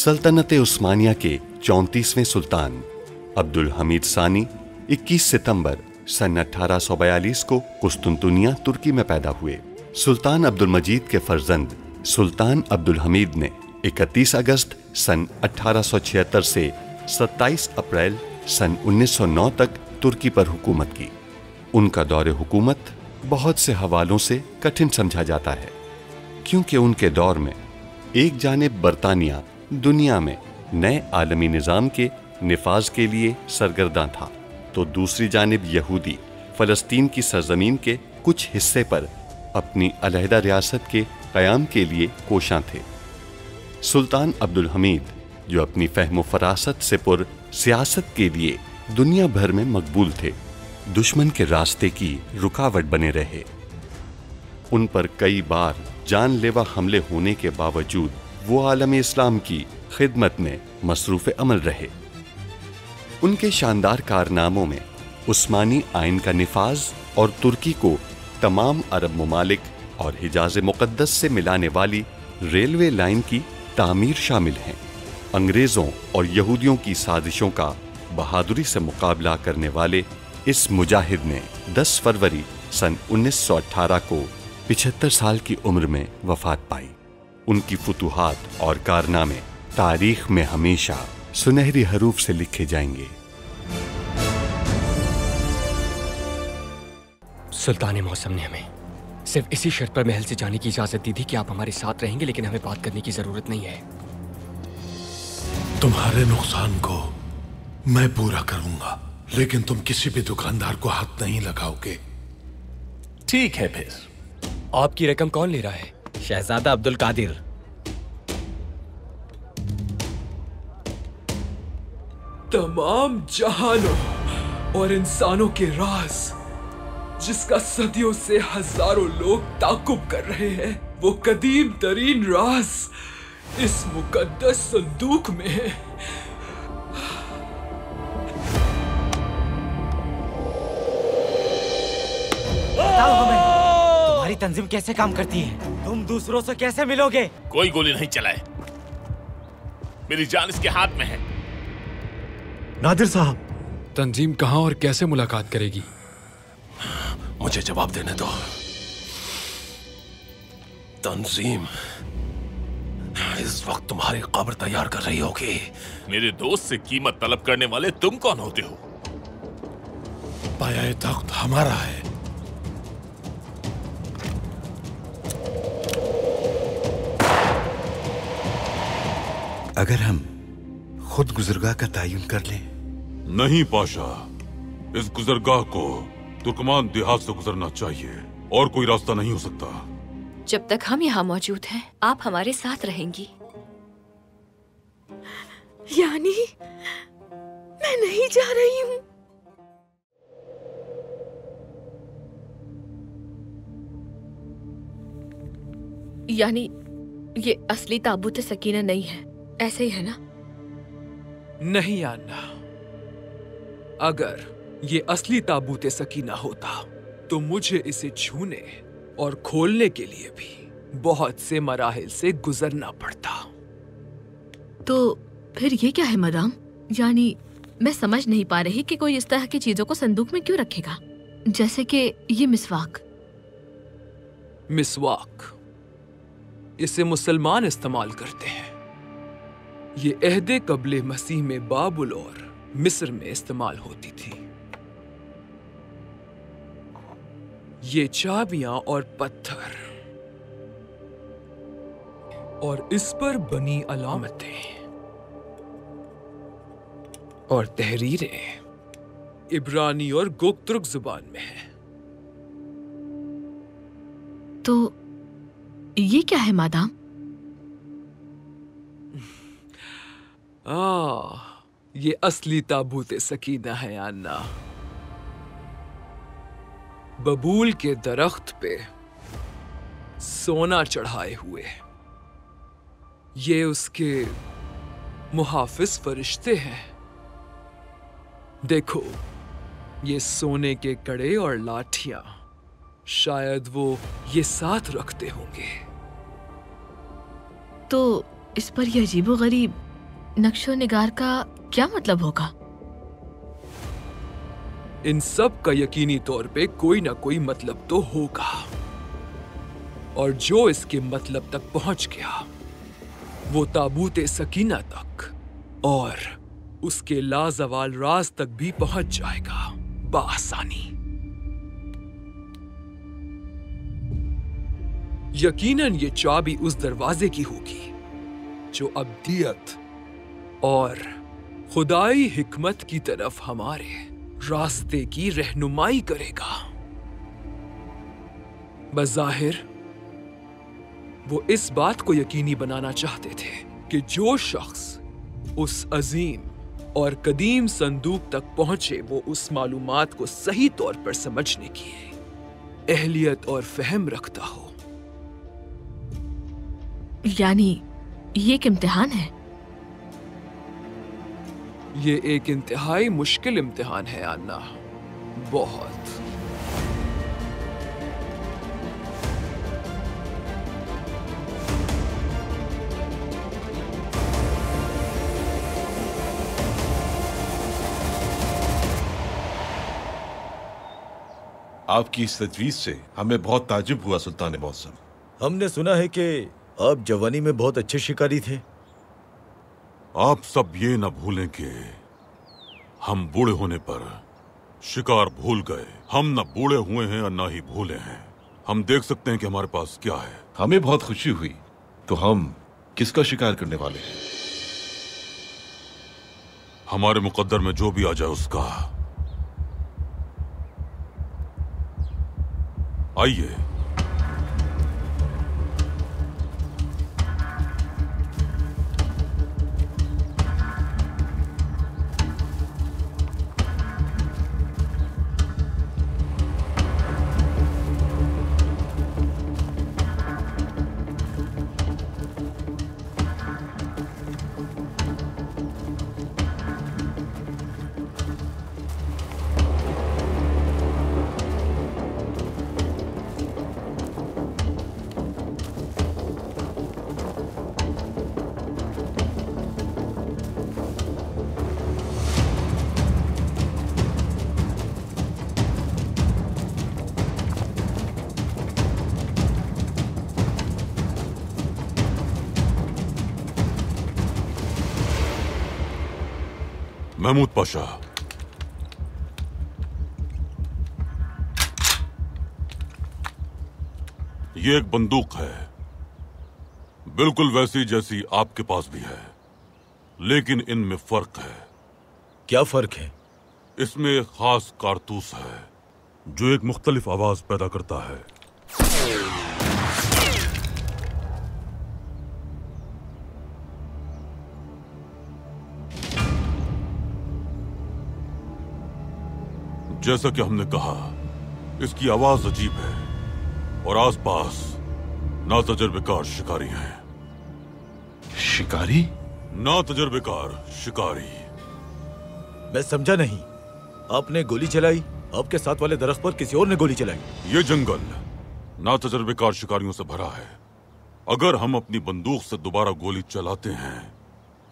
सल्तनत उस्मानिया के 34वें सुल्तान अब्दुल हमीद सानी 21 सितंबर सन 1842 को कुस्तुनतुनिया तुर्की में पैदा हुए। सुल्तान अब्दुल मजीद के फर्जंद सुल्तान अब्दुल हमीद ने 31 अगस्त सन 1876 से 27 अप्रैल सन 1909 तक तुर्की पर हुकूमत की। उनका दौरे हुकूमत बहुत से हवालों से कठिन समझा जाता है, क्योंकि उनके दौर में एक जानिब बरतानिया दुनिया में नए आलमी निज़ाम के निफाज के लिए सरगर्दा था, तो दूसरी जानिब यहूदी फ़लस्तीन की सरजमीन के कुछ हिस्से पर अपनी अलहदा रियासत के क़याम के लिए कोशां थे। सुल्तान अब्दुल हमीद, जो अपनी फ़हम फ़रासत से पुर सियासत के लिए दुनिया भर में मकबूल थे, दुश्मन के रास्ते की रुकावट बने रहे। उन पर कई बार जानलेवा हमले होने के बावजूद वो आलम इस्लाम की खिदमत में मसरूफ़ अमल रहे। उनके शानदार कारनामों में उस्मानी आइन का निफाज और तुर्की को तमाम अरब ममालिक और हिजाज़ मुक़द्दस से मिलाने वाली रेलवे लाइन की तामीर शामिल हैं। अंग्रेज़ों और यहूदियों की साजिशों का बहादुरी से मुकाबला करने वाले इस मुजाहिद ने 10 फरवरी सन 1918 को 75 साल की उम्र में वफ़ात पाई। उनकी फुतूहात और कारनामे तारीख में हमेशा सुनहरी हरूफ से लिखे जाएंगे। सुल्तान मौसम ने हमें सिर्फ इसी शर्त पर महल से जाने की इजाजत दी थी कि आप हमारे साथ रहेंगे, लेकिन हमें बात करने की जरूरत नहीं है। तुम्हारे नुकसान को मैं पूरा करूंगा, लेकिन तुम किसी भी दुकानदार को हाथ नहीं लगाओगे। ठीक है फिर। आपकी रकम कौन ले रहा है? शहजादा अब्दुल कादिर। तमाम जहानों और इंसानों के राज, जिसका सदियों से हजारों लोग ताकुब कर रहे हैं, वो कदीम तरीन राज इस मुकद्दस संदूक में है। बताओ हमें, तुम्हारी तंजीम कैसे काम करती है? तुम दूसरों से कैसे मिलोगे? कोई गोली नहीं चलाए, मेरी जान इसके हाथ में है। नादिर साहब, तंजीम कहां और कैसे मुलाकात करेगी? मुझे जवाब देने दो। तंजीम इस वक्त तुम्हारी कब्र तैयार कर रही होगी। मेरे दोस्त से कीमत तलब करने वाले तुम कौन होते हो? पाया तख्त हमारा है। अगर हम खुद गुजरगाह का तयन कर लें? नहीं पाशा, इस गुजरगाह को तुर्कमान देहात से गुजरना चाहिए और कोई रास्ता नहीं हो सकता। जब तक हम यहाँ मौजूद हैं, आप हमारे साथ रहेंगी। यानी मैं नहीं जा रही हूँ। यानी ये असली ताबूत सकीना नहीं है, ऐसे ही है ना? नहीं आन्ना, अगर ये असली ताबूत सकीना होता तो मुझे इसे छूने और खोलने के लिए भी बहुत से मराहिल से गुजरना पड़ता। तो फिर ये क्या है मदाम? यानी मैं समझ नहीं पा रही कि कोई इस तरह की चीजों को संदूक में क्यों रखेगा, जैसे कि ये मिसवाक। मिसवाक इसे मुसलमान इस्तेमाल करते हैं। ये अहदे कबले मसीह में बाबुल और मिस्र में इस्तेमाल होती थी। ये चाबियां और पत्थर और इस पर बनी अलामतें और तहरीरें इब्रानी और गोक्तुर्क जुबान में है। तो ये क्या है मादाम? ये असली ताबूत सकीना है अन्ना। बबूल के दरख्त पे सोना चढ़ाए हुए ये उसके मुहाफिज फरिश्ते हैं। देखो, ये सोने के कड़े और लाठियां, शायद वो ये साथ रखते होंगे। तो इस पर यह अजीबोगरीब नक्शो निगार का क्या मतलब होगा? इन सब का यकीनी तौर पे कोई ना कोई मतलब तो होगा, और जो इसके मतलब तक पहुंच गया वो ताबूते सकीना तक और उसके लाजवाल राज तक भी पहुंच जाएगा बआसानी। यकीनन ये चाबी उस दरवाजे की होगी जो अब्दियत और खुदाई हिकमत की तरफ हमारे रास्ते की रहनुमाई करेगा। बज़ाहिर वो इस बात को यकीनी बनाना चाहते थे कि जो शख्स उस अजीम और कदीम संदूक तक पहुंचे वो उस मालूमात को सही तौर पर समझने की अहलियत और फहम रखता हो। यानी ये एक इम्तिहान है? ये एक इंतहाई मुश्किल इम्तिहान है अन्ना, बहुत। आपकी इस तजवीज से हमें बहुत ताजुब हुआ सुल्तान मौसम। हमने सुना है कि आप जवानी में बहुत अच्छे शिकारी थे। आप सब ये न भूलें कि हम बूढ़े होने पर शिकार भूल गए। हम न बूढ़े हुए हैं और न ही भूले हैं। हम देख सकते हैं कि हमारे पास क्या है। हमें बहुत खुशी हुई। तो हम किसका शिकार करने वाले हैं? हमारे मुकद्दर में जो भी आ जाए उसका। आइए। महमूद पाशा, ये एक बंदूक है, बिल्कुल वैसी जैसी आपके पास भी है, लेकिन इनमें फर्क है। क्या फर्क है? इसमें एक खास कारतूस है जो एक मुख्तलिफ आवाज पैदा करता है। जैसा कि हमने कहा, इसकी आवाज अजीब है और आसपास नातजुर्बेकार शिकारी हैं। शिकारी? नातजुर्बेकार शिकारी। मैं समझा नहीं। आपने गोली चलाई, आपके साथ वाले दरख्त पर किसी और ने गोली चलाई। ये जंगल नातजुर्बेकार शिकारियों से भरा है। अगर हम अपनी बंदूक से दोबारा गोली चलाते हैं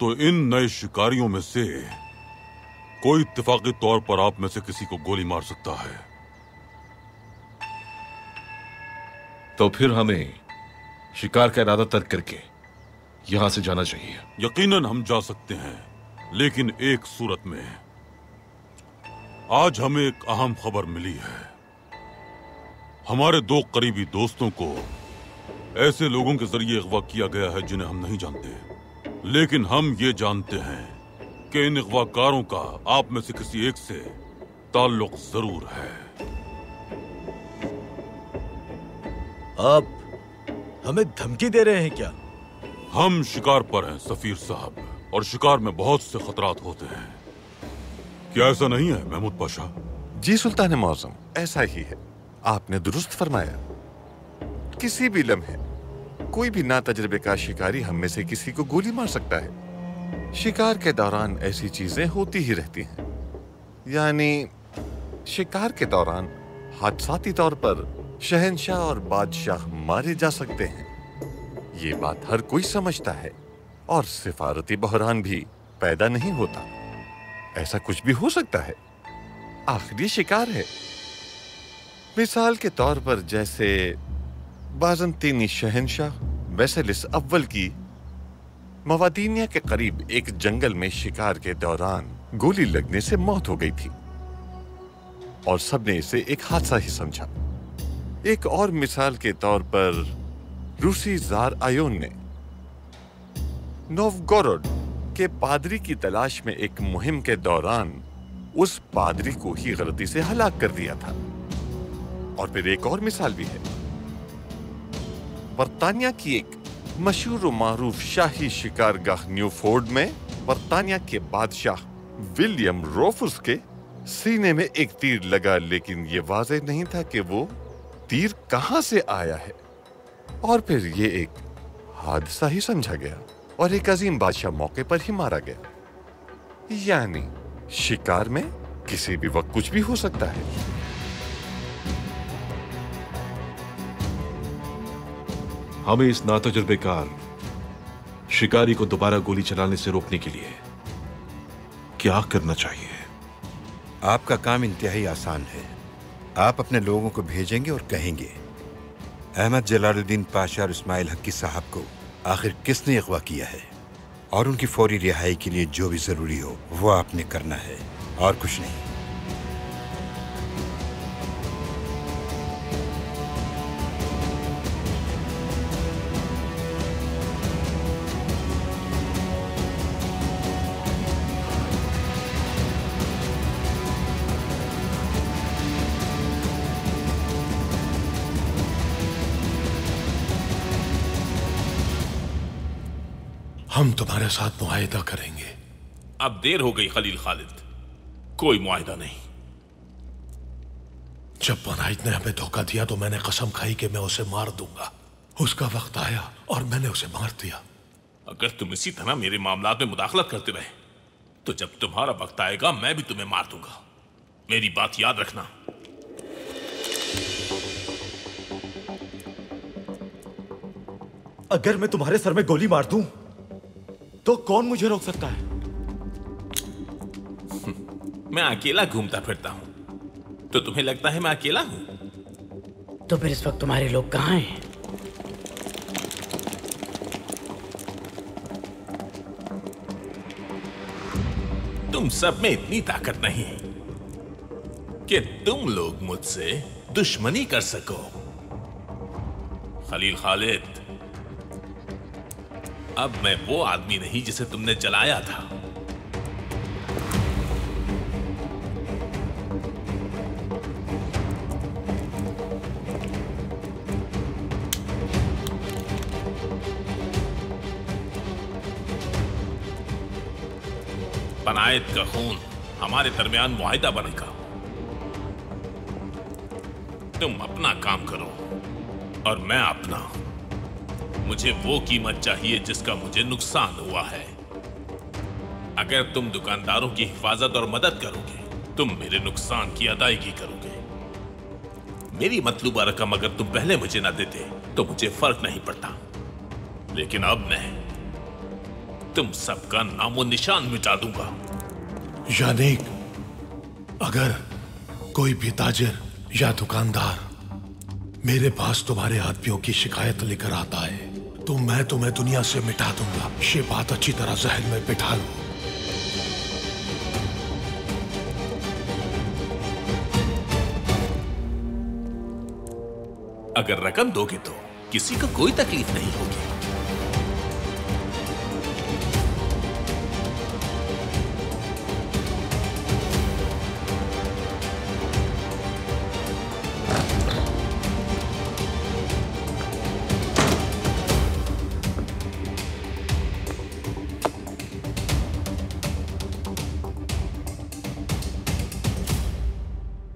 तो इन नए शिकारियों में से कोई इत्तेफाकी तौर पर आप में से किसी को गोली मार सकता है। तो फिर हमें शिकार का इरादा तर्क करके यहां से जाना चाहिए। यकीनन हम जा सकते हैं, लेकिन एक सूरत में। आज हमें एक अहम खबर मिली है। हमारे दो करीबी दोस्तों को ऐसे लोगों के जरिए अगवा किया गया है जिन्हें हम नहीं जानते, लेकिन हम ये जानते हैं कि इन अगवाकारों का आप में से किसी एक से ताल्लुक जरूर है। आप हमें धमकी दे रहे हैं क्या? हम शिकार पर हैं सफीर साहब, और शिकार में बहुत से खतरात होते हैं। क्या ऐसा नहीं है महमूद पाशा? जी सुल्तान मौज़म, ऐसा ही है। आपने दुरुस्त फरमाया। किसी भी लम्हे कोई भी नातजुर्बेकार शिकारी हम में से किसी को गोली मार सकता है। शिकार के दौरान ऐसी चीजें होती ही रहती हैं। यानी शिकार के दौरान हादसाती तौर पर शहंशाह और बादशाह मारे जा सकते हैं। ये बात हर कोई समझता है, और सिफारती बहरान भी पैदा नहीं होता। ऐसा कुछ भी हो सकता है, आखिर ये शिकार है। मिसाल के तौर पर जैसे बाज़ंतीनी शहंशाह वेसेलिस अव्वल की मवादीनिया के करीब एक जंगल में शिकार के दौरान गोली लगने से मौत हो गई थी और सबने इसे एक हादसा ही समझा। एक और मिसाल के तौर पर रूसी जार आयोन ने नोवगोरोड के पादरी की तलाश में एक मुहिम के दौरान उस पादरी को ही गलती से हलाक कर दिया था। और फिर एक और मिसाल भी है। बर्तानिया की एक मशहूर मारूफ शाही शिकारगाह न्यूफोर्ड में बर्तानिया के बादशाह विलियम रोफुस के सीने में एक तीर लगा, लेकिन यह वाज़ेह नहीं था कि वो तीर कहां से आया है। और फिर ये एक हादसा ही समझा गया और एक अजीम बादशाह मौके पर ही मारा गया। यानी शिकार में किसी भी वक्त कुछ भी हो सकता है। हमें इस नातजुर्बेकार शिकारी को दोबारा गोली चलाने से रोकने के लिए क्या करना चाहिए? आपका काम इंतहाई आसान है। आप अपने लोगों को भेजेंगे और कहेंगे, अहमद जलालुद्दीन पाशा और इस्माइल हक्की साहब को आखिर किसने अगवा किया है, और उनकी फौरी रिहाई के लिए जो भी जरूरी हो वो आपने करना है और कुछ नहीं। हम तुम्हारे साथ मुआहिदा करेंगे। अब देर हो गई खलील खालिद, कोई मुआहिदा नहीं। जब बनाइद ने हमें धोखा दिया तो मैंने कसम खाई कि मैं उसे मार दूंगा। उसका वक्त आया और मैंने उसे मार दिया। अगर तुम इसी तरह मेरे मामलात में मुदाखलत करते रहे तो जब तुम्हारा वक्त आएगा मैं भी तुम्हें मार दूंगा। मेरी बात याद रखना। अगर मैं तुम्हारे सर में गोली मार दूं तो कौन मुझे रोक सकता है? मैं अकेला घूमता फिरता हूं, तो तुम्हें लगता है मैं अकेला हूं? तो फिर इस वक्त तुम्हारे लोग कहां हैं? तुम सब में इतनी ताकत नहीं कि तुम लोग मुझसे दुश्मनी कर सको। खलील खालिद, अब मैं वो आदमी नहीं जिसे तुमने जलाया था। बनायत का खून हमारे दरमियान मुआहिदा बनेगा। तुम अपना काम करो और मैं अपना। मुझे वो कीमत चाहिए जिसका मुझे नुकसान हुआ है। अगर तुम दुकानदारों की हिफाजत और मदद करोगे, तुम मेरे नुकसान की अदायगी करोगे। मेरी मतलूबा रकम अगर तुम पहले मुझे ना देते तो मुझे फर्क नहीं पड़ता, लेकिन अब मैं तुम सबका नामो निशान मिटा दूंगा। यानी अगर कोई भी ताजिर या दुकानदार मेरे पास तुम्हारे आदमियों की शिकायत लेकर आता है तो मैं तुम्हें दुनिया से मिटा दूंगा। ये बात अच्छी तरह जहन में बिठा लो। अगर रकम दोगे तो किसी को कोई तकलीफ नहीं होगी।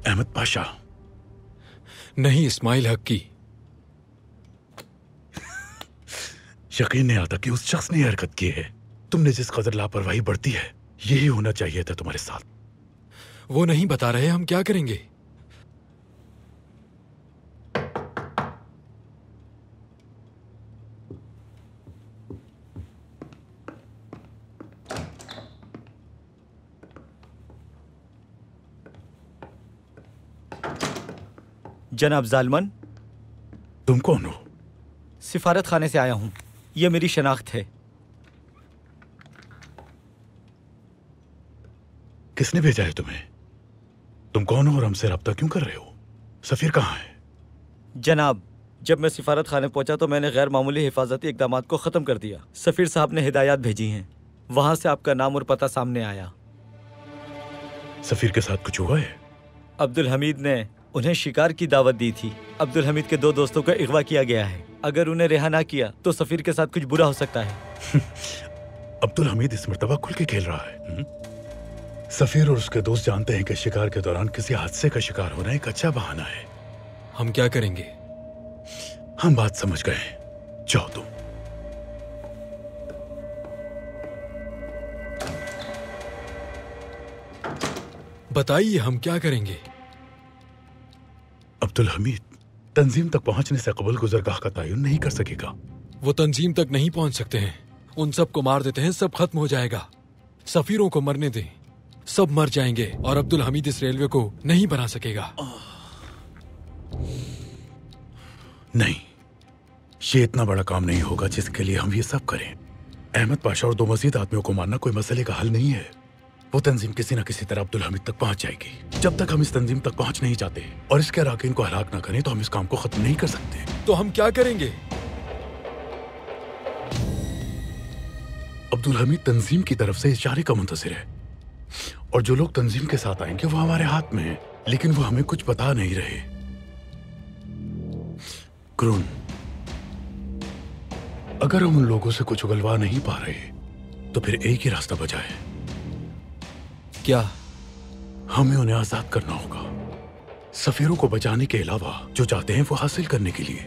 अहमद पाशा। नहीं इस्माइल हक्की। यकीन नहीं आता कि उस शख्स ने हरकत की है। तुमने जिस कदर लापरवाही बढ़ती है, यही होना चाहिए था तुम्हारे साथ। वो नहीं बता रहे, हम क्या करेंगे? जनाब जालमन। तुम कौन हो? सिफारत खाने से आया हूँ, ये मेरी शनाख्त है। किसने भेजा है तुम्हें? तुम कौन हो और हमसे रब्ता क्यों कर रहे हो? सफीर कहाँ है? जनाब, जब मैं सिफारत खाने पहुंचा तो मैंने गैर मामूली हिफाजती इकदामात को ख़त्म कर दिया। सफ़ीर साहब ने हिदायत भेजी हैं, वहाँ से आपका नाम और पता सामने आया। सफीर के साथ कुछ हुआ है? अब्दुल हमीद ने उन्हें शिकार की दावत दी थी। अब्दुल हमीद के 2 दोस्तों का अगवा किया गया है। अगर उन्हें रिहा ना किया तो सफ़ीर के साथ कुछ बुरा हो सकता है। अब्दुल हमीद इस मर्तबा खुल के खेल रहा है। सफीर और उसके दोस्त जानते हैं कि शिकार के दौरान किसी हादसे का शिकार होना एक अच्छा बहाना है। हम क्या करेंगे? हम बात समझ गए, जाओ तुम। बताइए हम क्या करेंगे? अब्दुल हमीद तंजीम तक पहुंचने से कबल गुजरगाह का तयन नहीं कर सकेगा। वो तंजीम तक नहीं पहुंच सकते हैं। उन सब को मार देते हैं, सब खत्म हो जाएगा। सफीरों को मरने दें, सब मर जाएंगे और अब्दुल हमीद इस रेलवे को नहीं बना सकेगा। नहीं, ये इतना बड़ा काम नहीं होगा जिसके लिए हम ये सब करें। अहमद पाशा और 2 मजीद आदमियों को मारना कोई मसले का हल नहीं है। वो तंजीम किसी न किसी तरह अब्दुल हमीद तक पहुंच जाएगी। जब तक हम इस तंजीम तक पहुंच नहीं जाते और इसके अराकीन को हलाक ना करें तो हम इस काम को खत्म नहीं कर सकते। तो हम क्या करेंगे? अब्दुल हमीद तंजीम की तरफ से इशारे का मुंतज़िर है और जो लोग तंजीम के साथ आएंगे वो हमारे हाथ में है, लेकिन वो हमें कुछ बता नहीं रहे। क्रून, अगर हम उन लोगों से कुछ उगलवा नहीं पा रहे तो फिर एक ही रास्ता बचा है। क्या? हमें उन्हें आजाद करना होगा, सफीरों को बचाने के अलावा जो चाहते हैं वो हासिल करने के लिए।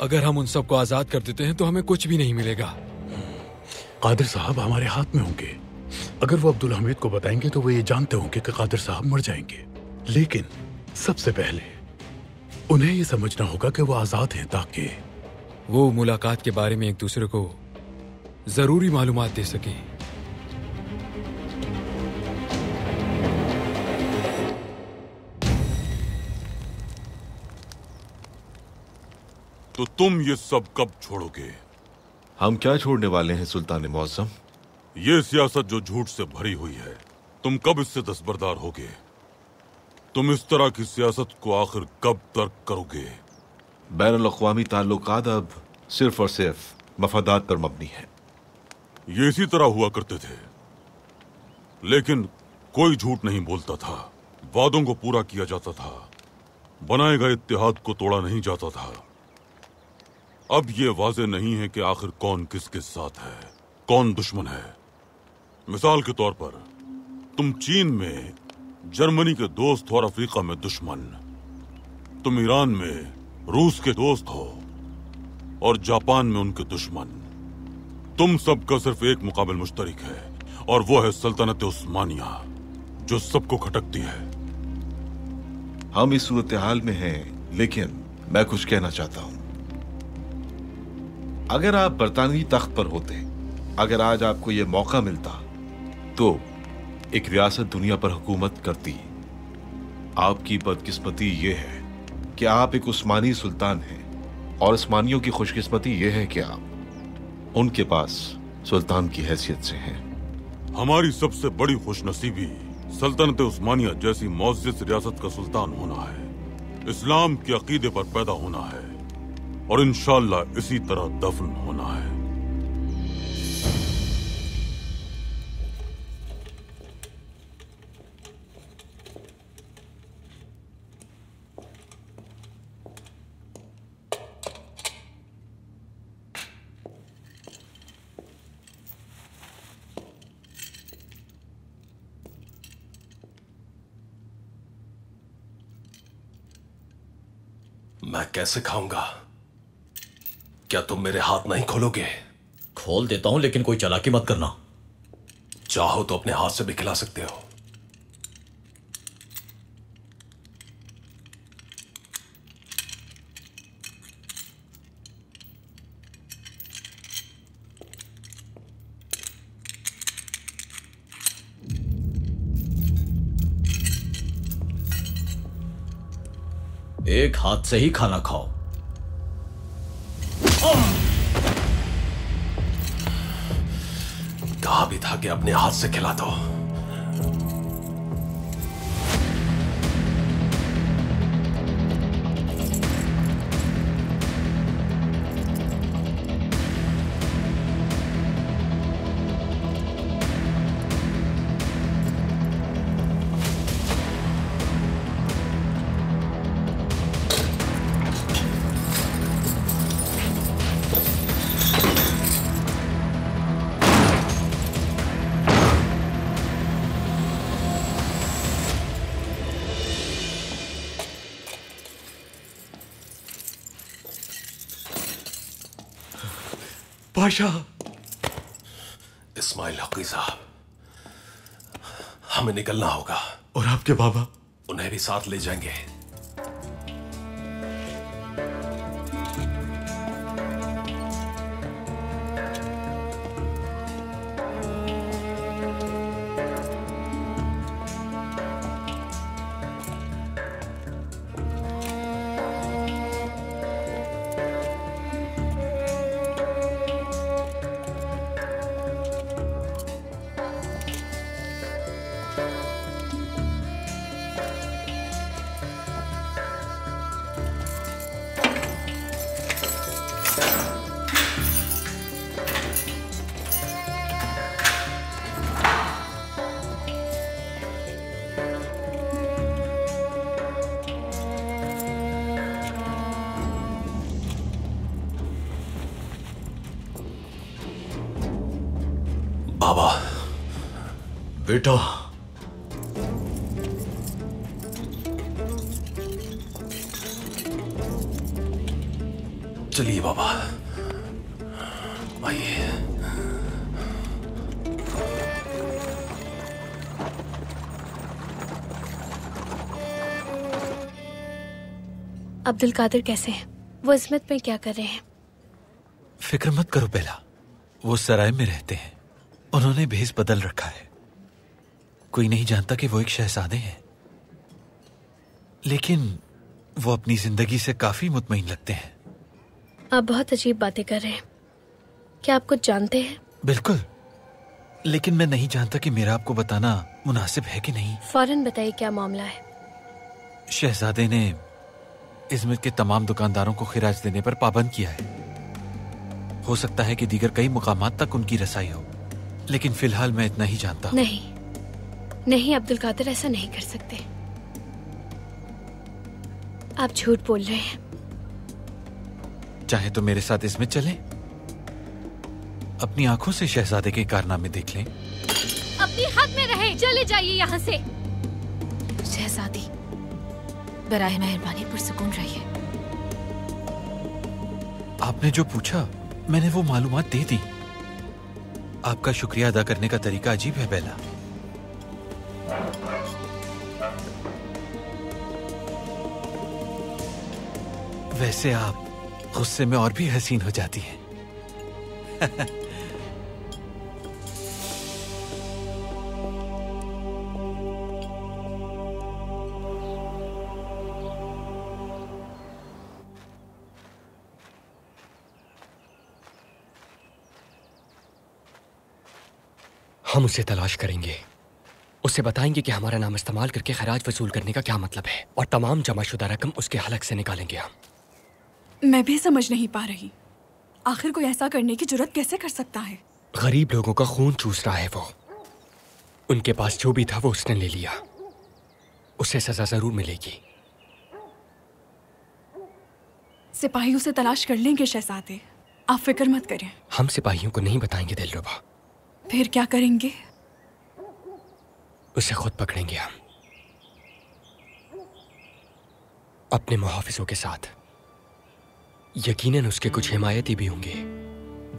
अगर हम उन सबको आजाद कर देते हैं तो हमें कुछ भी नहीं मिलेगा। कादिर साहब हमारे हाथ में होंगे। अगर वो अब्दुल हमीद को बताएंगे तो वो ये जानते होंगे कि कादिर साहब मर जाएंगे, लेकिन सबसे पहले उन्हें ये समझना होगा कि वो आजाद हैं ताकि वो मुलाकात के बारे में एक दूसरे को जरूरी मालूमात दे सकें। तो तुम ये सब कब छोड़ोगे? हम क्या छोड़ने वाले हैं सुल्तान मुअज़्ज़म? ये सियासत जो झूठ से भरी हुई है, तुम कब इससे दस्तबरदार होगे? तुम इस तरह की सियासत को आखिर कब तर्क करोगे? बैनुल-अक़वामी ताल्लुकात अब सिर्फ और सिर्फ मफादात पर मबनी है। ये इसी तरह हुआ करते थे, लेकिन कोई झूठ नहीं बोलता था, वादों को पूरा किया जाता था, बनाए गए इत्तेहाद को तोड़ा नहीं जाता था। अब ये वाज़ेह नहीं है कि आखिर कौन किसके साथ है, कौन दुश्मन है। मिसाल के तौर पर तुम चीन में जर्मनी के दोस्त हो और अफ्रीका में दुश्मन, तुम ईरान में रूस के दोस्त हो और जापान में उनके दुश्मन। तुम सबका सिर्फ एक मुकाबिल मुश्तरक है और वो है सल्तनत उस्मानिया, जो सबको खटकती है। हम इस सूरत हाल में हैं, लेकिन मैं कुछ कहना चाहता हूं। अगर आप बरतानवी तख्त पर होते, अगर आज आपको यह मौका मिलता तो एक रियासत दुनिया पर हुकूमत करती। आपकी बदकिस्मती यह है कि आप एक उस्मानी सुल्तान हैं और उस्मानियों की खुशकिस्मती यह है कि आप उनके पास सुल्तान की हैसियत से हैं। हमारी सबसे बड़ी खुशनसीबी सल्तनत उस्मानिया जैसी मुअज़्ज़ज़ रियासत का सुल्तान होना है, इस्लाम के अकीदे पर पैदा होना है और इंशाअल्लाह इसी तरह दफन होना है। मैं कैसे खाऊंगा? क्या तुम मेरे हाथ नहीं खोलोगे? खोल देता हूं, लेकिन कोई चालाकी मत करना। चाहो तो अपने हाथ से भी खिला सकते हो। एक हाथ से ही खाना खाओ। कहा भी था कि अपने हाथ से खिला दो। बादशाह। इस्माइल हकी साहब, हमें निकलना होगा। और आपके बाबा? उन्हें भी साथ ले जाएंगे। बाबा। बेटा। चलिए बाबा, आइए। अब्दुल कादिर कैसे हैं? वो इस्मत में क्या कर रहे हैं? फिक्र मत करो बेला, वो सराय में रहते हैं। उन्होंने भेष बदल रखा है। कोई नहीं जानता कि वो एक शहजादे हैं, लेकिन वो अपनी जिंदगी से काफी मुतमईन लगते हैं। आप बहुत अजीब बातें कर रहे हैं। क्या आप कुछ जानते हैं? बिल्कुल, लेकिन मैं नहीं जानता कि मेरा आपको बताना मुनासिब है कि नहीं। फौरन बताइए क्या मामला है। शहजादे ने इज़्मिर के तमाम दुकानदारों को खिराज देने पर पाबंद किया है। हो सकता है कि दीगर कई मुकामात तक उनकी रसाई हो, लेकिन फिलहाल मैं इतना ही जानता हूं। नहीं अब्दुल कादिर, ऐसा नहीं कर सकते। आप झूठ बोल रहे हैं। चाहे तो मेरे साथ इसमें चलें, अपनी आंखों से शहजादे के कारनामे देख लें। अपनी हद में रहे, चले जाइए यहाँ से। शहजादी, बराए मेहरबानी पुरसुकून रहिए। आपने जो पूछा मैंने वो मालूमात दे दी। आपका शुक्रिया अदा करने का तरीका अजीब है बेला। वैसे आप गुस्से में और भी हसीन हो जाती हैं। हम उसे तलाश करेंगे, उसे बताएंगे कि हमारा नाम इस्तेमाल करके खराज वसूल करने का क्या मतलब है, और तमाम जमाशुदा रकम उसके हलक से निकालेंगे हम। मैं भी समझ नहीं पा रही, आखिर कोई ऐसा करने की जुर्रत कैसे कर सकता है? गरीब लोगों का खून चूस रहा है वो। उनके पास जो भी था वो उसने ले लिया। उसे सजा जरूर मिलेगी। सिपाही उसे तलाश कर लेंगे शहजादे, आप फिक्र मत करें। हम सिपाहियों को नहीं बताएंगे दिलरुबा। फिर क्या करेंगे? उसे खुद पकड़ेंगे हम, अपने मुहाफिजों के साथ। यकीनन उसके कुछ हिमायती भी होंगे।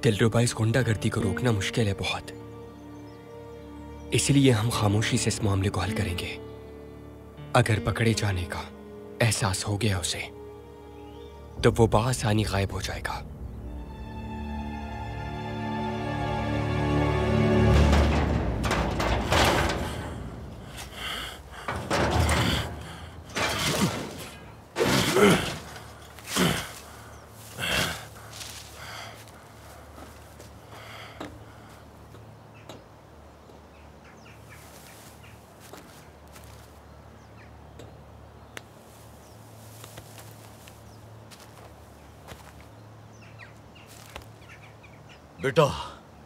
दिलरुबा, इस गुंडागर्दी को रोकना मुश्किल है बहुत, इसलिए हम खामोशी से इस मामले को हल करेंगे। अगर पकड़े जाने का एहसास हो गया उसे, तो वो बआसानी गायब हो जाएगा। बेटा,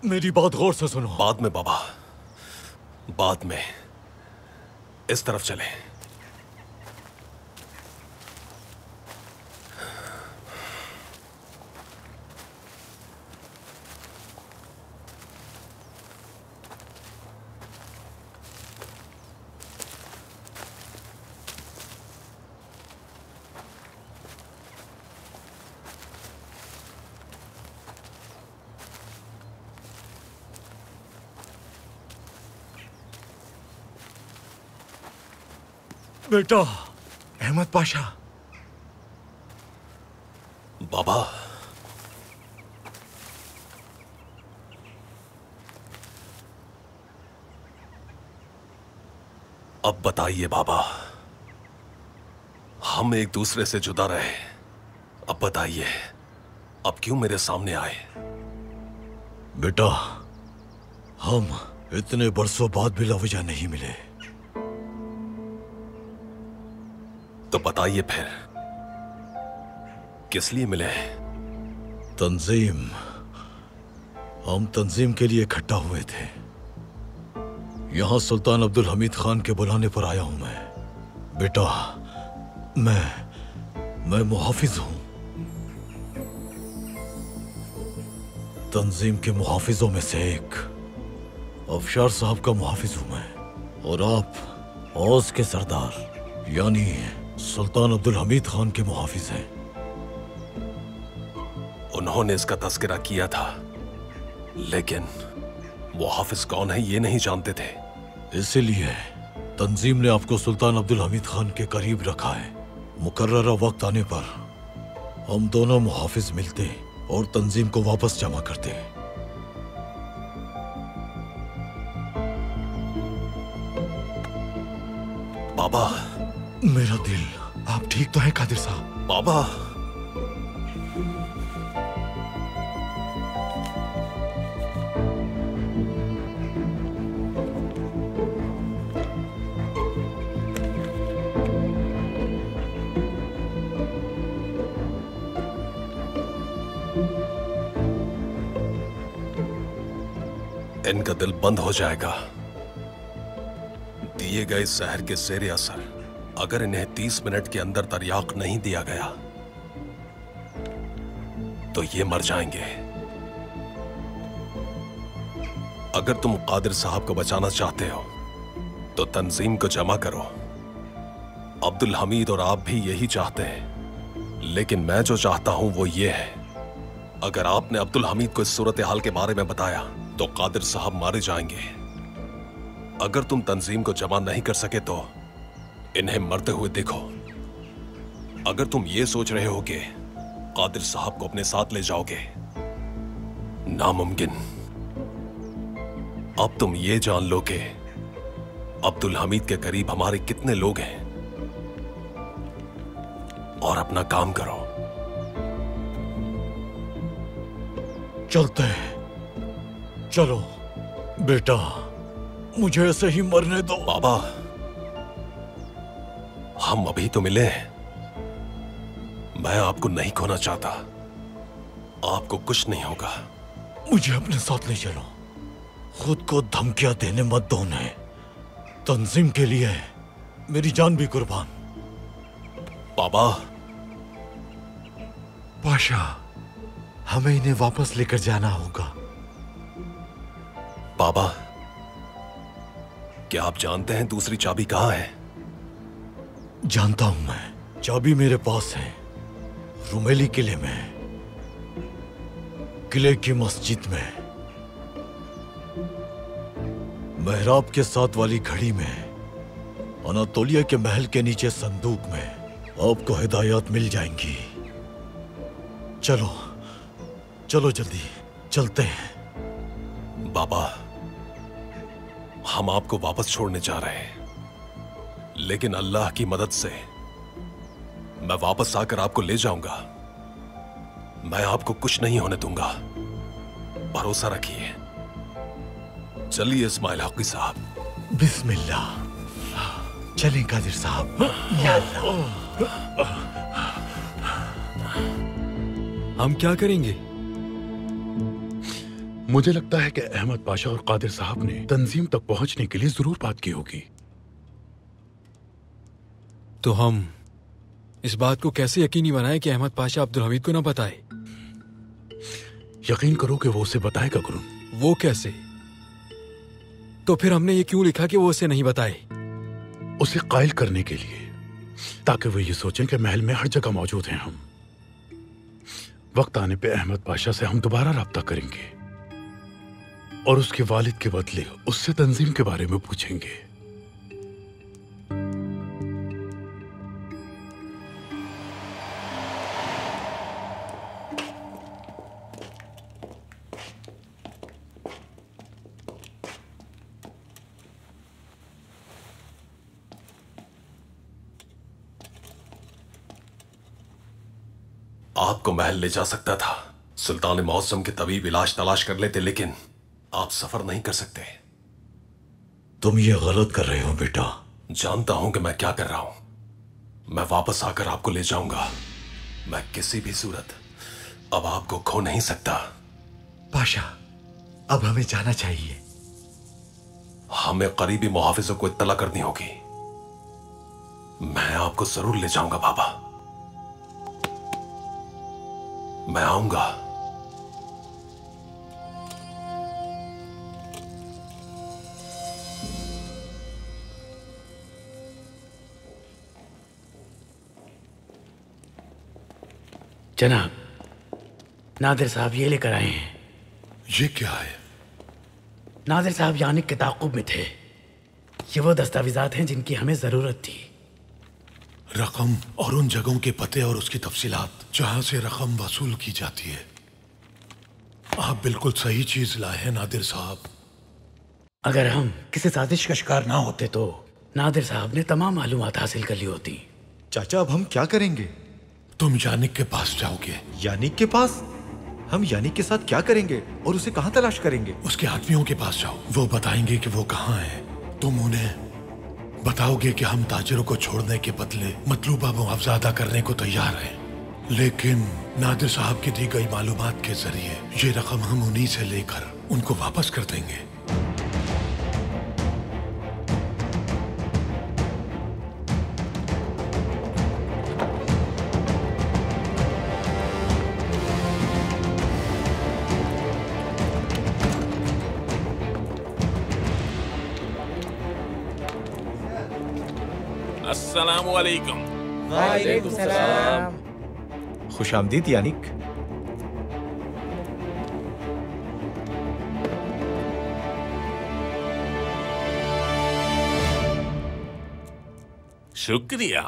मेरी बात गौर से सुनो। बाद में बाबा, बाद में। इस तरफ चले। बेटा, अहमद पाशा। बाबा, अब बताइए बाबा, हम एक दूसरे से जुदा रहे, अब बताइए अब क्यों मेरे सामने आए? बेटा, हम इतने बरसों बाद भी लावजा नहीं मिले। तो बताइए फिर, किस लिए मिले? तंजीम। हम तंजीम के लिए इकट्ठा हुए थे। यहां सुल्तान अब्दुल हमीद खान के बुलाने पर आया हूं मैं। बेटा, मैं मुहाफिज हूं। तंजीम के मुहाफिजों में से एक अफशार साहब का मुहाफिज हूं मैं, और आप औस के सरदार यानी सुल्तान अब्दुल हमीद खान के मुहाफिज हैं। उन्होंने इसका तस्करा किया था, लेकिन मुहाफिज कौन है ये नहीं जानते थे। इसीलिए तंजीम ने आपको सुल्तान अब्दुल हमीद खान के करीब रखा है। मुकर्ररा वक्त आने पर हम दोनों मुहाफिज मिलते और तंजीम को वापस जमा करते। बाबा, मेरा दिल, आप ठीक तो हैं कादिर साहब? बाबा, इनका दिल बंद हो जाएगा दिए गए जहर के ज़ेरे असर। अगर इन्हें 30 मिनट के अंदर तरियाक नहीं दिया गया तो ये मर जाएंगे। अगर तुम कादिर साहब को बचाना चाहते हो तो तंजीम को जमा करो। अब्दुल हमीद और आप भी यही चाहते हैं, लेकिन मैं जो चाहता हूं वो ये है, अगर आपने अब्दुल हमीद को इस सूरत हाल के बारे में बताया तो कादिर साहब मारे जाएंगे। अगर तुम तंजीम को जमा नहीं कर सके तो इन्हें मरते हुए देखो। अगर तुम ये सोच रहे हो कि कादिर साहब को अपने साथ ले जाओगे, नामुमकिन। अब तुम ये जान लो कि अब्दुल हमीद के करीब हमारे कितने लोग हैं, और अपना काम करो। चलते हैं। चलो बेटा, मुझे ऐसे ही मरने दो। बाबा, हम अभी तो मिले हैं। मैं आपको नहीं खोना चाहता। आपको कुछ नहीं होगा। मुझे अपने साथ ले चलो। खुद को धमकियां देने मत दो उन्हें। तंजीम के लिए मेरी जान भी कुर्बान। बाबा, पाशा, हमें इन्हें वापस लेकर जाना होगा। बाबा, क्या आप जानते हैं दूसरी चाबी कहां है? जानता हूं मैं। चाबी मेरे पास है, रुमेली किले में, किले की मस्जिद में, मेहराब के साथ वाली घड़ी में, अनातोलिया के महल के नीचे संदूक में आपको हिदायत मिल जाएंगी। चलो चलो, जल्दी चलते हैं। बाबा, हम आपको वापस छोड़ने जा रहे हैं, लेकिन अल्लाह की मदद से मैं वापस आकर आपको ले जाऊंगा। मैं आपको कुछ नहीं होने दूंगा, भरोसा रखिए। चलिए इस्माइल हक़ी साहब। बिस्मिल्लाह। चलें कादिर साहब। या अल्लाह। हम क्या करेंगे? मुझे लगता है कि अहमद पाशा और कादिर साहब ने तंजीम तक पहुंचने के लिए जरूर बात की होगी। तो हम इस बात को कैसे यकीनी बनाए कि अहमद पाशा अब्दुल हमीद को ना बताए? यकीन करो कि वो उसे बताएगा गुरुन। वो कैसे? तो फिर हमने ये क्यों लिखा कि वो उसे नहीं बताए? उसे कायल करने के लिए, ताकि वो ये सोचें कि महल में हर जगह मौजूद हैं हम। वक्त आने पे अहमद पाशा से हम दोबारा राब्ता करेंगे और उसके वालिद के बदले उससे तंजीम के बारे में पूछेंगे। आपको महल ले जा सकता था, सुल्तान मौसम के तबीब इलाज तलाश कर लेते, लेकिन आप सफर नहीं कर सकते। तुम ये गलत कर रहे हो बेटा। जानता हूं कि मैं क्या कर रहा हूं। मैं वापस आकर आपको ले जाऊंगा। मैं किसी भी सूरत अब आपको खो नहीं सकता। पाशा, अब हमें जाना चाहिए। हमें करीबी मुहाफिजों को इत्तला करनी होगी। मैं आपको जरूर ले जाऊंगा बाबा। मैं आऊंगा। जनाब, नादिर साहब ये लेकर आए हैं। ये क्या है? नादिर साहब यानी के ताक़ुब में थे। ये वो दस्तावेजात हैं जिनकी हमें जरूरत थी। रकम और उन जगहों के पते और उसकी तफसीलात जहां से रकम वसूल की जाती है। आप बिल्कुल सही चीज लाए हैं नादिर साहब। अगर हम किसी साजिश का शिकार ना होते तो नादिर साहब ने तमाम मालूमात हासिल कर ली होती। चाचा, अब हम क्या करेंगे? तुम यानिक के पास जाओगे। यानिक के पास? हम यानिक के साथ क्या करेंगे और उसे कहां तलाश करेंगे? उसके आदमियों के पास जाओ, वो बताएंगे कि वो कहाँ है। तुम उन्हें बताओगे कि हम ताजिरों को छोड़ने के बदले मतलूबा मुआवजा अदा करने को तैयार हैं, लेकिन नादिर साहब की दी गई मालूमात के जरिए ये रकम हम उन्हीं से लेकर उनको वापस कर देंगे। अस्सलामु अलैकुम। वालेकुम सलाम। खुशामदीद यानिक। शुक्रिया।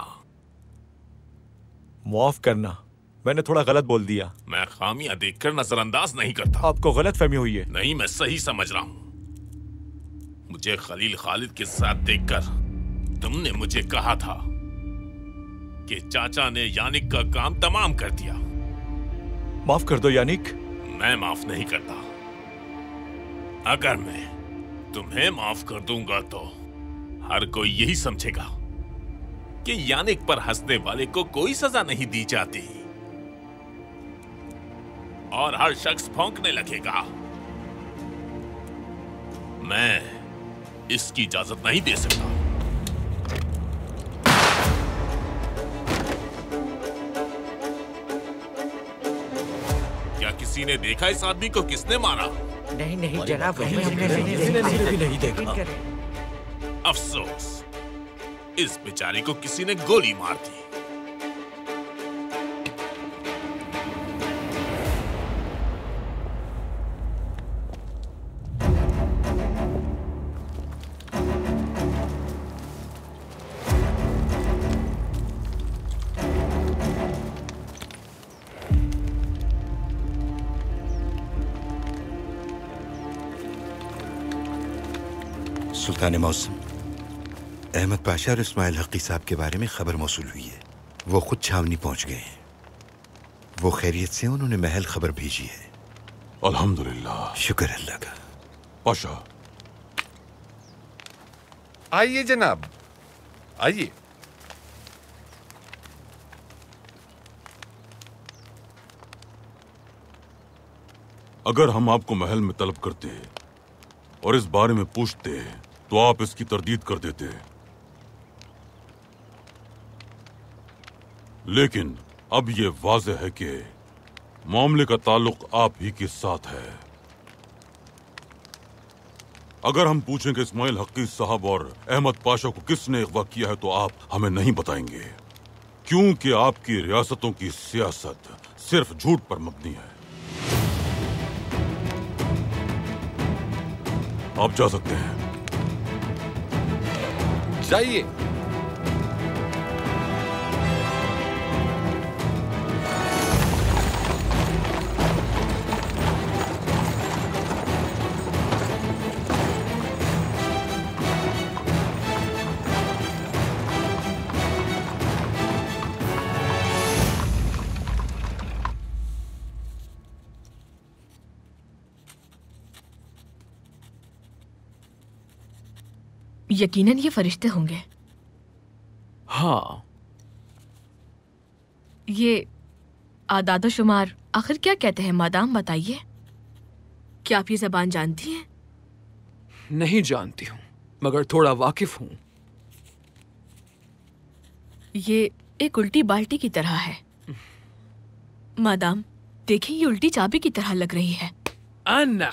माफ करना, मैंने थोड़ा गलत बोल दिया। मैं खामियां देखकर नजरअंदाज नहीं करता। आपको गलत फहमी हुई है। नहीं, मैं सही समझ रहा हूँ। मुझे खलील खालिद के साथ देखकर तुमने मुझे कहा था कि चाचा ने यानिक का काम तमाम कर दिया। माफ कर दो यानिक। मैं माफ नहीं करता। अगर मैं तुम्हें माफ कर दूंगा तो हर कोई यही समझेगा कि यानिक पर हंसने वाले को कोई सजा नहीं दी जाती और हर शख्स भौंकने लगेगा। मैं इसकी इजाजत नहीं दे सकता। क्या किसी ने देखा इस आदमी को किसने मारा? नहीं नहीं जनाब, हमने नहीं देखा। अफसोस, इस बेचारे को किसी ने गोली मार दी। सुल्तान मौसम, अहमद पाशा और इस्माइल हकी साहब के बारे में खबर मौसूल हुई है। वो खुद छावनी पहुंच गए हैं। वो खैरियत से, उन्होंने महल खबर भेजी है। अल्हम्दुलिल्लाह। शुक्र अल्लाह का। पाशा, आइए जनाब, आइए। अगर हम आपको महल में तलब करते और इस बारे में पूछते तो आप इसकी तरदीद कर देते, लेकिन अब ये वाज़ेह है कि मामले का ताल्लुक आप ही के साथ है। अगर हम पूछें कि इस्माइल हक्की साहब और अहमद पाशा को किसने अगवा किया है तो आप हमें नहीं बताएंगे, क्योंकि आपकी रियासतों की सियासत सिर्फ झूठ पर मबनी है। आप जा सकते हैं। जाइए। यकीनन ये फरिश्ते होंगे। हाँ। ये आदाद शुमार आखिर क्या कहते हैं मादाम, बताइए। क्या आप ये ज़बान जानती हैं? नहीं जानती हूँ, मगर थोड़ा वाकिफ हूँ। ये एक उल्टी बाल्टी की तरह है। मादाम देखिए, ये उल्टी चाबी की तरह लग रही है। अन्ना,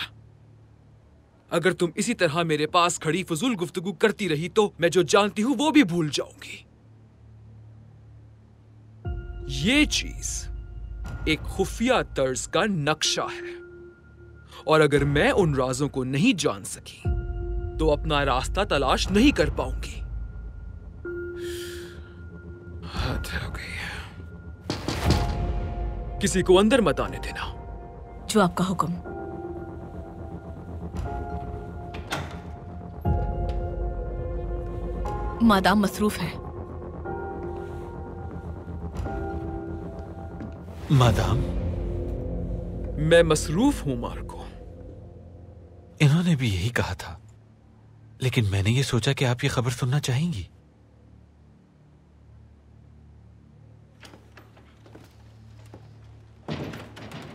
अगर तुम इसी तरह मेरे पास खड़ी फजूल गुफ्तगू करती रही तो मैं जो जानती हूं वो भी भूल जाऊंगी। ये चीज एक खुफिया तर्ज का नक्शा है, और अगर मैं उन राजों को नहीं जान सकी तो अपना रास्ता तलाश नहीं कर पाऊंगी। हद हो गई है। किसी को अंदर मत आने देना। जो आपका हुक्म। मादाम मसरूफ है। मादाम, मैं मसरूफ हूं मार्को। इन्होंने भी यही कहा था, लेकिन मैंने ये सोचा कि आप ये खबर सुनना चाहेंगी।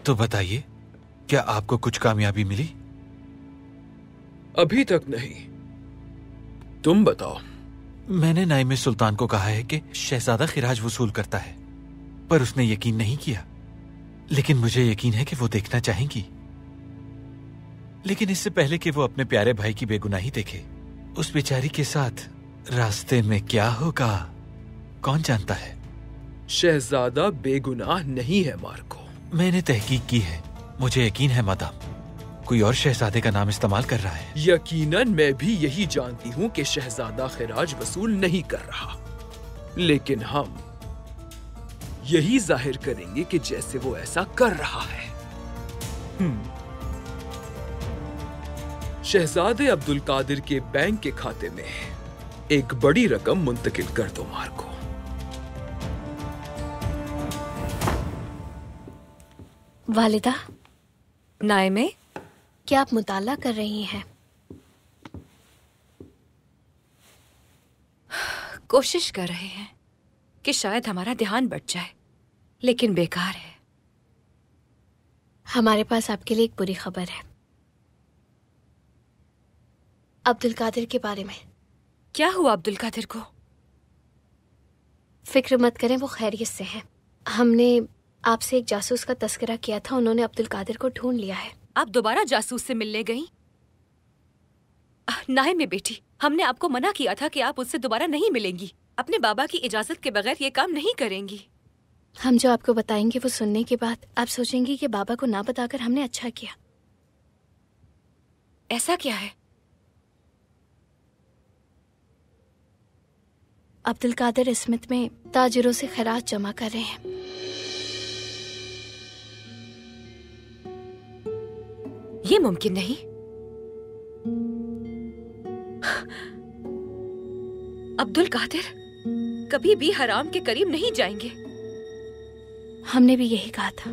तो बताइए, क्या आपको कुछ कामयाबी मिली? अभी तक नहीं। तुम बताओ। मैंने नाइम सुल्तान को कहा है कि शहजादा खिराज वसूल करता है, पर उसने यकीन नहीं किया। लेकिन मुझे यकीन है कि वो देखना चाहेंगी। लेकिन इससे पहले कि वो अपने प्यारे भाई की बेगुनाही देखे, उस बेचारी के साथ रास्ते में क्या होगा कौन जानता है। शहजादा बेगुनाह नहीं है मार्को। मैंने तहकीक की है, मुझे यकीन है मादाम कोई और शहजादे का नाम इस्तेमाल कर रहा है। यकीनन मैं भी यही जानती हूँ कि शहजादा खिराज वसूल नहीं कर रहा, लेकिन हम यही जाहिर करेंगे कि जैसे वो ऐसा कर रहा है। शहजादे अब्दुल कादिर के बैंक के खाते में एक बड़ी रकम मुंतकिल कर दो मार्को। वालिदा, नाइमे, क्या आप मुताला कर रही हैं? कोशिश कर रहे हैं कि शायद हमारा ध्यान बट जाए, लेकिन बेकार है। हमारे पास आपके लिए एक बुरी खबर है। अब्दुल कादिर के बारे में। क्या हुआ अब्दुल कादिर को? फिक्र मत करें, वो खैरियत से हैं। हमने आपसे एक जासूस का तस्करा किया था, उन्होंने अब्दुल कादिर को ढूंढ लिया है। आप दोबारा जासूस से मिलने गई? नाइमे बेटी, हमने आपको मना किया था कि आप उससे दोबारा नहीं मिलेंगी। अपने बाबा की इजाजत के बगैर ये काम नहीं करेंगी। हम जो आपको बताएंगे वो सुनने के बाद आप सोचेंगी कि बाबा को ना बताकर हमने अच्छा किया। ऐसा क्या है? अब्दुल कादिर स्मिथ में ताजिरों से खैरात जमा कर रहे हैं। ये मुमकिन नहीं। अब्दुल कादिर कभी भी हराम के करीब नहीं जाएंगे। हमने भी यही कहा था,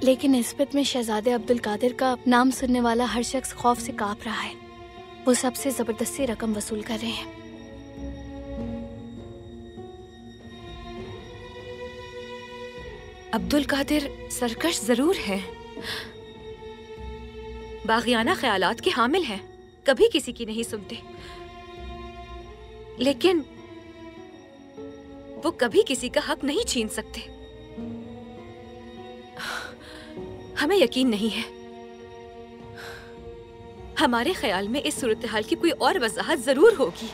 लेकिन स्मिथ में शहजादे अब्दुल कादिर का नाम सुनने वाला हर शख्स खौफ से कांप रहा है। वो सबसे जबरदस्ती रकम वसूल कर रहे हैं। अब्दुल कादिर सरकश जरूर है, बागियाना ख्यालात के हामिल हैं, कभी किसी की नहीं सुनते, लेकिन वो कभी किसी का हक नहीं छीन सकते। हमें यकीन नहीं है। हमारे ख्याल में इस सूरत हाल की कोई और वजाहत जरूर होगी।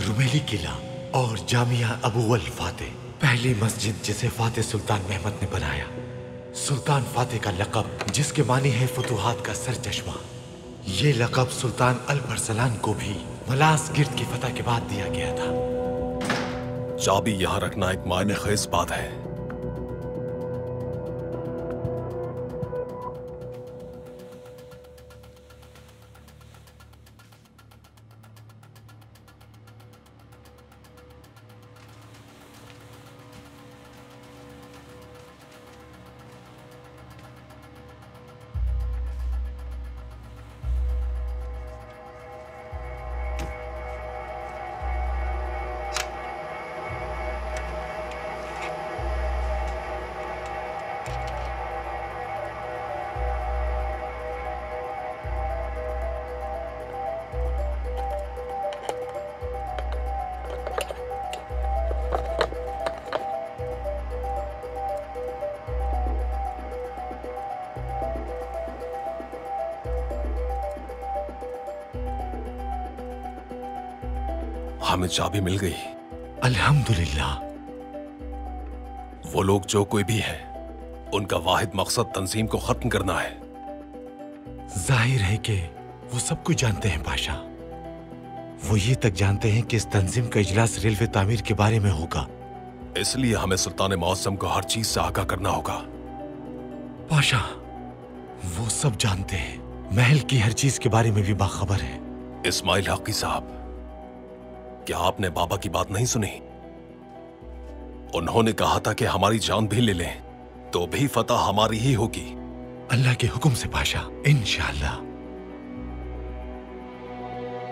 रुमेली किला और जामिया अबू अल फातेह, पहली मस्जिद जिसे फातेह सुल्तान महमद ने बनाया। सुल्तान फातेह का लक़ब जिसके मानी है फतुहात का सरचश्मा। ये लक़ब सुल्तान अल बरसलान को भी मलास गिर्द की फतह के बाद दिया गया था। चाबी यहाँ रखना एक मायने ख़ेज़ बात है। हमें चाबी मिल गई। अल्हम्दुलिल्लाह। वो लोग जो कोई भी है, उनका वाहिद मकसद तंजीम को खत्म करना है। जाहिर है कि वो सब कुछ जानते हैं पाशा। वो ये तक जानते हैं कि इस तंजीम का इजलास रेलवे तामीर के बारे में होगा। इसलिए हमें सुल्तान मौसम को हर चीज से आगाह करना होगा। पाशा, वो सब जानते हैं। महल की हर चीज के बारे में भी बाखबर है। इस्माइल हकी साहब, क्या आपने बाबा की बात नहीं सुनी? उन्होंने कहा था कि हमारी जान भी ले लें तो भी फतह हमारी ही होगी। अल्लाह के हुक्म से पाशा, इंशाअल्लाह।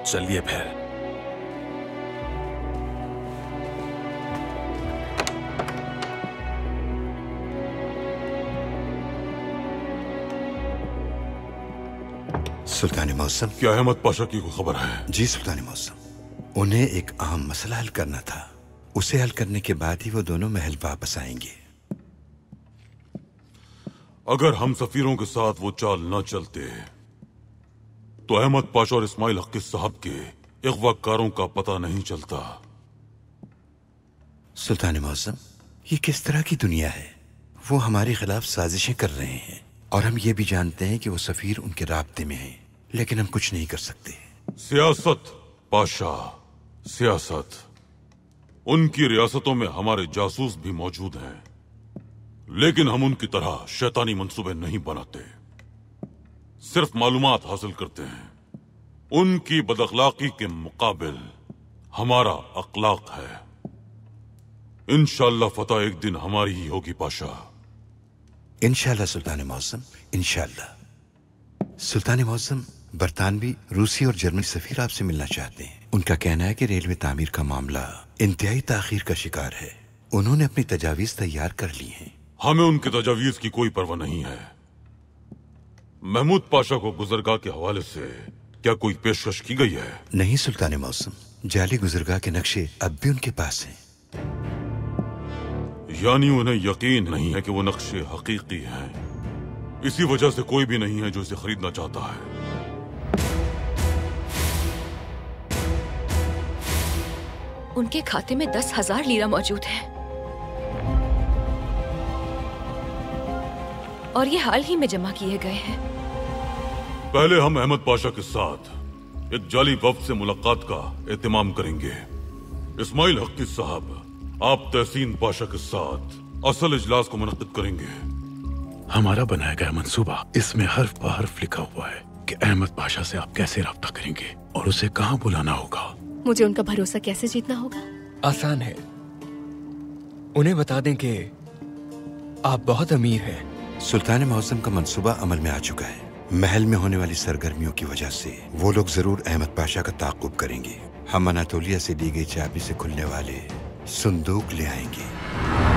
चलिए फिर। सुल्तान मौसम। क्या अहमद पाशा की कोई खबर है? जी सुल्तान मौसम, उन्हें एक अहम मसला हल करना था। उसे हल करने के बाद ही वो दोनों महल वापस आएंगे। अगर हम सफीरों के साथ वो चाल न चलते तो अहमद पाशा और इस्माइल हकी साहब के अगवाकारों का पता नहीं चलता। सुल्तान मौसम, ये किस तरह की दुनिया है? वो हमारे खिलाफ साजिशें कर रहे हैं और हम ये भी जानते हैं कि वो सफीर उनके राब्ते में हैं, लेकिन हम कुछ नहीं कर सकते। सियासत पाशा, सियासत। उनकी रियासतों में हमारे जासूस भी मौजूद हैं, लेकिन हम उनकी तरह शैतानी मंसूबे नहीं बनाते, सिर्फ मालूमात हासिल करते हैं। उनकी बदअखलाकी के मुकाबिल हमारा अखलाक है। इंशाअल्लाह फतह एक दिन हमारी ही होगी पाशा। इंशाअल्लाह सुल्तान मौसम, इंशाअल्लाह। सुल्तान मौसम, बरतानवी, रूसी और जर्मनी सफीर आपसे मिलना चाहते हैं। उनका कहना है कि रेलवे तामीर का मामला इंतहाई ताखीर का शिकार है। उन्होंने अपनी तजावीज तैयार कर ली हैं। हमें उनकी तजावीज की कोई परवाह नहीं है। महमूद पाशा को गुजरगाह के हवाले से क्या कोई पेशकश की गई है? नहीं सुल्तान मौसम, जाली गुजरगाह के नक्शे अब भी उनके पास हैं। यानी उन्हें यकीन नहीं है कि वो नक्शे हकीकी हैं। इसी वजह से कोई भी नहीं है जो इसे खरीदना चाहता है। उनके खाते में 10,000 लीरा मौजूद है और ये हाल ही में जमा किए गए हैं। पहले हम अहमद पाशा के साथ एक जाली वफ्द से मुलाकात का एहतमाम करेंगे। इस्माइल हकी साहब, आप तहसीन पाशा के साथ असल इजलास को मुनक्किद करेंगे। हमारा बनाया गया मंसूबा, इसमें हर्फ ब हर्फ लिखा हुआ है कि अहमद पाशा से आप कैसे राब्ता करेंगे और उसे कहाँ बुलाना होगा। मुझे उनका भरोसा कैसे जीतना होगा? आसान है। उन्हें बता दें कि आप बहुत अमीर हैं। सुल्तान मौसम का मंसूबा अमल में आ चुका है। महल में होने वाली सरगर्मियों की वजह से वो लोग जरूर अहमद पाशा का ताक़ुब करेंगे। हम अनातोलिया से ली गई चाबी से खुलने वाले संदूक ले आएंगे।